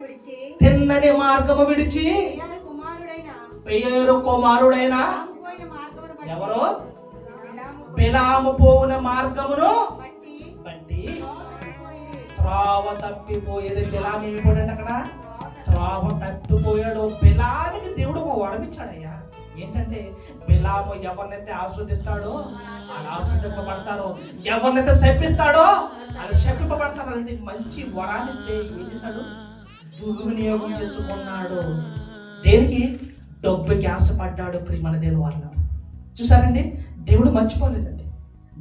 తిన్నని మార్గము విడిచి పెయోరు కుమారుడైన ఎవరు బిలాము పోవున మార్గమును బట్టి త్రోవ తప్పిపోయేది. బిలాము ఏమిపోయాడు అక్కడ? త్రోవ తప్పిపోయాడు. బిలాముకి దేవుడు ఒక వరం ఇచ్చాడయ్యా. ఏంటంటే బిలాము ఎవరినైతే ఆస్వాదిస్తాడో వాళ్ళు ఆస్వాదింపబడతారో, ఎవరినైతే శపిస్తాడో వాళ్ళు శపింపబడతారు. అంటే మంచి వరాన్ని ఇస్తే ఏం చేశాడు? దుర్వినియోగం చేసుకున్నాడు. దేనికి? డబ్బుకి ఆశపడ్డాడు. ప్రియమైన దేవుని వల్ల చూసారండి, దేవుడు మర్చిపోలేదండి.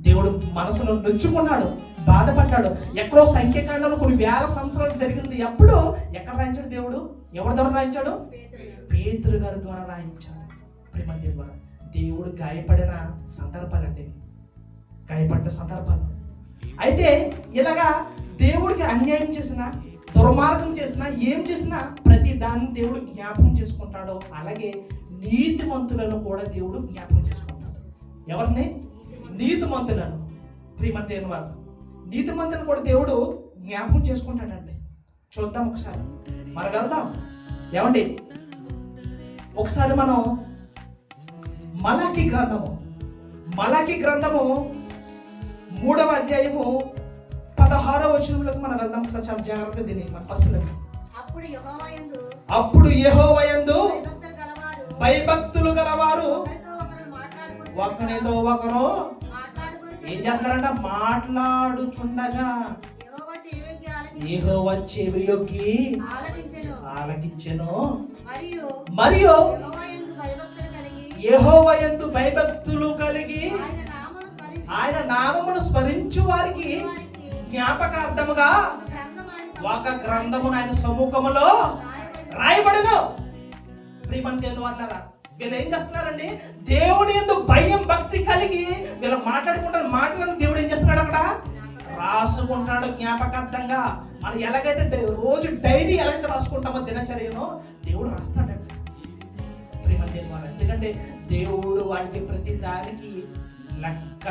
దేవుడు మనసులో నొచ్చుకున్నాడు, బాధపడ్డాడు. ఎక్కడో సంఖ్యాకాండంలో కొన్ని వేల సంవత్సరాలు జరిగింది. ఎప్పుడు ఎక్కడ రాయించాడు దేవుడు? ఎవరి ద్వారా రాయించాడు? పేతురు గారి ద్వారా రాయించాడు. ప్రియమైన దేవుని వల్ల దేవుడు గాయపడిన సందర్భాలండి, గాయపడిన సందర్భాలు. అయితే ఇలాగా దేవుడికి అన్యాయం చేసిన, దుర్మార్గం చేసినా, ఏం చేసినా ప్రతి దాన్ని దేవుడు జ్ఞాపకం చేసుకుంటాడు. అలాగే నీతిమంతులను కూడా దేవుడు జ్ఞాపకం చేసుకుంటాడు. ఎవరిని? నీతిమంతులను. ప్రియమైన దేవుని వారు నీతిమంతులను కూడా దేవుడు జ్ఞాపకం చేసుకుంటాడండి. చూద్దాం ఒకసారి, మనం వెళ్దాం. ఏమండి, ఒకసారి మనం మలాకి గ్రంథము 3వ అధ్యాయము 16వ వచనంలోకి మనం వెళ్దాం. ఒకసారి చాలా జాగ్రత్తగా దీన్ని మన పరిశీలన. అప్పుడు యెహోవా యందు భయభక్తులు గలవారు ఒకరితో ఒకరు ఏం చేస్తారంట? మాట్లాడుచుండగా యెహోవా చెవియొగ్గి ఆలకించెను. మరియు యెహోవా యందు భయభక్తులు కలిగి ఆయన నామమును స్మరించు వారికి జ్ఞాపకార్థముగా ఒక గ్రంథమును ఆయన సముఖములో రాయబడను. ప్రియమైన దేవుని వాళ్ళారా, వీళ్ళు ఏం చేస్తున్నారండి? దేవుని యందు భయం భక్తి కలిగి వీళ్ళు మాట్లాడుకుంటారు. మాటలను దేవుడు ఏం చేస్తున్నాడు? అక్కడ రాసుకుంటాడు జ్ఞాపకార్థంగా. మనం ఎలాగైతే రోజు డైరీ ఎలాగైతే రాసుకుంటామో దినచర్యను, దేవుడు రాస్తాడండి. ప్రియమైన దేవుని వాళ్ళ, ఎందుకంటే దేవుడు వాడికి ప్రతి దానికి లెక్క